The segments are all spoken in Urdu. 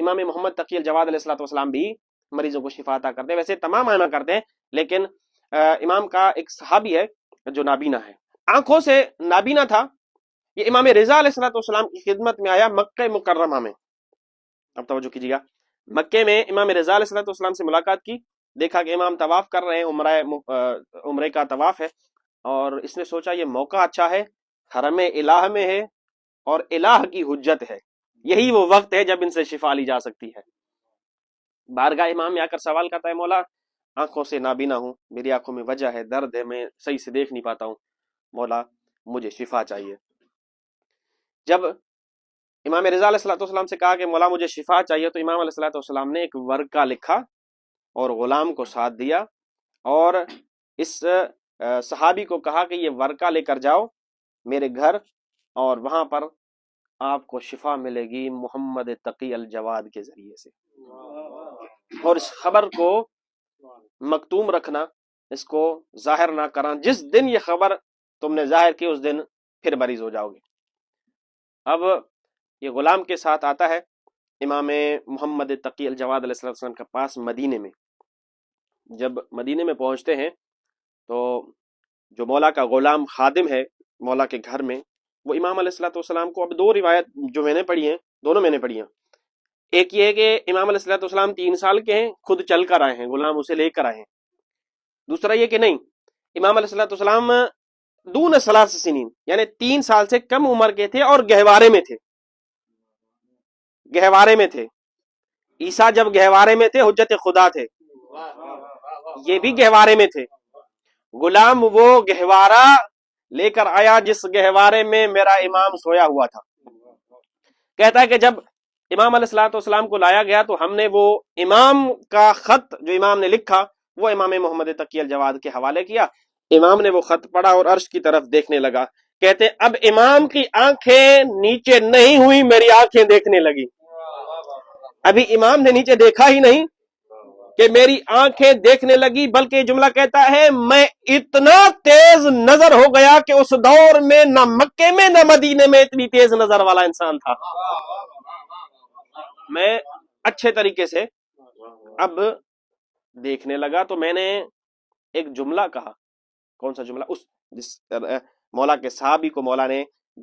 امام محمد تقی الجواد علیہ الصلوۃ والسلام بھی مریضوں کو شفا عطا کرتے ہیں. ویسے تمام ائمہ کرتے ہیں، لیکن امام کا ایک صحابی ہے جو نابینا ہے، آنکھوں سے نابینا تھا. یہ امام رضا علیہ الصلوۃ والسلام کی خدمت میں آیا مکہ مکرمہ میں. اب توجہ کیجیے گا، مکے میں امام رضا علیہ الصلوۃ والسلام سے ملاقات کی، دیکھا کہ امام طواف کر رہے ہیں، عمرے کا طواف ہے، اور اس نے سوچا یہ موقع اچھا ہے، حرم الہ میں ہے اور الہ کی حجت ہے، یہی وہ وقت ہے جب ان سے شفا لی جا سکتی ہے. بارگاہ امام میں آ کر سوال کرتا ہے، مولا آنکھوں سے نابینا ہوں، میری آنکھوں میں وجہ ہے، درد ہے، میں صحیح سے دیکھ نہیں پاتا ہوں، مولا مجھے شفا چاہیے. جب امام رضا علیہ الصلوۃ والسلام سے کہا کہ مولا مجھے شفا چاہیے، تو امام علیہ الصلوۃ والسلام نے ایک ورقہ لکھا اور غلام کو ساتھ دیا، اور اس صحابی کو کہا کہ یہ ورقہ لے کر جاؤ میرے گھر، اور وہاں پر آپ کو شفا ملے گی محمد تقی الجواد کے ذریعے سے، اور اس خبر کو مکتوم رکھنا، اس کو ظاہر نہ کرنا، جس دن یہ خبر تم نے ظاہر کی اس دن پھر مریض ہو جاؤ گے. اب یہ غلام کے ساتھ آتا ہے امام محمد تقی الجواد علیہ السلام کے پاس مدینے میں. جب مدینے میں پہنچتے ہیں تو جو مولا کا غلام خادم ہے مولا کے گھر میں، وہ امام علیہ الصلوۃ والسلام کو، اب دو روایت جو میں نے پڑھی ہیں دونوں میں نے پڑھی ہیں، ایک یہ ہے کہ امام علیہ الصلوۃ والسلام 3 سال کے ہیں، خود چل کر آئے ہیں، غلام اسے لے کر آئے ہیں. دوسرا یہ کہ نہیں، امام علیہ الصلوۃ والسلام دون 3 سنین یعنی 3 سال سے کم عمر کے تھے اور گہوارے میں تھے. گہوارے میں تھے. عیسیٰ جب گہوارے میں تھے حجت خدا تھے، یہ بھی گہوارے میں تھے. غلام وہ گہوارہ لے کر آیا جس گہوارے میں میرا امام سویا ہوا تھا. کہتا ہے کہ جب امام علیہ الصلوۃ والسلام کو لایا گیا تو ہم نے وہ امام کا خط جو امام نے لکھا وہ امام محمد تقی الجواد کے حوالے کیا. امام نے وہ خط پڑھا اور عرش کی طرف دیکھنے لگا. کہتے اب امام کی آنکھیں نیچے نہیں ہوئی، میری آنکھیں دیکھنے لگی. ابھی امام نے نیچے دیکھا ہی نہیں کہ میری آنکھیں دیکھنے لگی، بلکہ یہ جملہ کہتا ہے میں اتنا تیز نظر ہو گیا کہ اس دور میں نہ مکے میں نہ مدینے میں اتنی تیز نظر والا انسان تھا. میں اچھے طریقے سے اب دیکھنے لگا. تو میں نے ایک جملہ کہا. کون سا جملہ؟ جس مولا کے صحابی کو مولا نے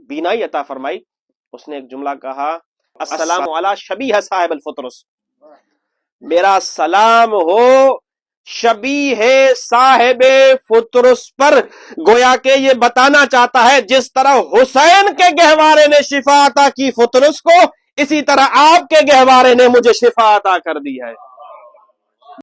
بینائی عطا فرمائی، اس نے ایک جملہ کہا، السلام علی شبیہ صاحب الفطرس، میرا سلام ہو شبیہ صاحب فطرس پر. گویا کہ یہ بتانا چاہتا ہے جس طرح حسین کے گہوارے نے شفا عطا کی فطرس کو، اسی طرح آپ کے گہوارے نے مجھے شفا عطا کر دی ہے.